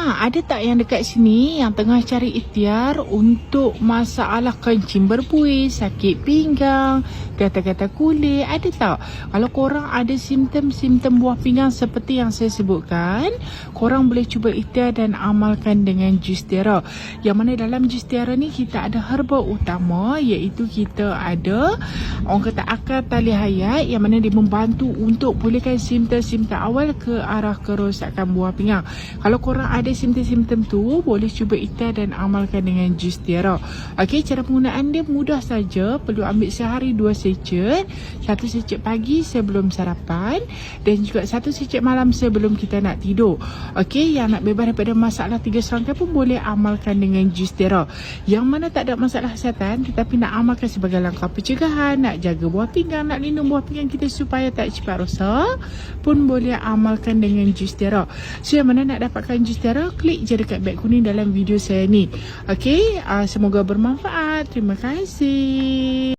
Ada tak yang dekat sini yang tengah cari ikhtiar untuk masalah kencing berbuih, sakit pinggang, gatal-gatal kulit? Ada tak? Kalau korang ada simptom-simptom buah pinggang seperti yang saya sebutkan, korang boleh cuba ikhtiar dan amalkan dengan jus tiara. Yang mana dalam jus tiara ni kita ada herba utama, iaitu kita ada orang kata akar tali hayat yang mana dia membantu untuk pulihkan simptom-simptom awal ke arah kerosakan buah pinggang. Kalau korang ada simptom-simptom tu, boleh cuba ikhtiar dan amalkan dengan jus tiara. Okey, cara penggunaan dia mudah saja. Perlu ambil sehari 2 secet. 1 secet pagi sebelum sarapan dan juga 1 secet malam sebelum kita nak tidur. Okey, yang nak bebas daripada masalah 3 serangkai pun boleh amalkan dengan jus tiara. Yang mana tak ada masalah kesihatan tetapi nak amalkan sebagai langkah pencegahan, nak jaga buah pinggang, nak lindung buah pinggang kita supaya tak cepat rosak, pun boleh amalkan dengan jus tiara. So yang mana nak dapatkan jus tiara, klik je dekat beg kuning dalam video saya ni. Okey, semoga bermanfaat. Terima kasih.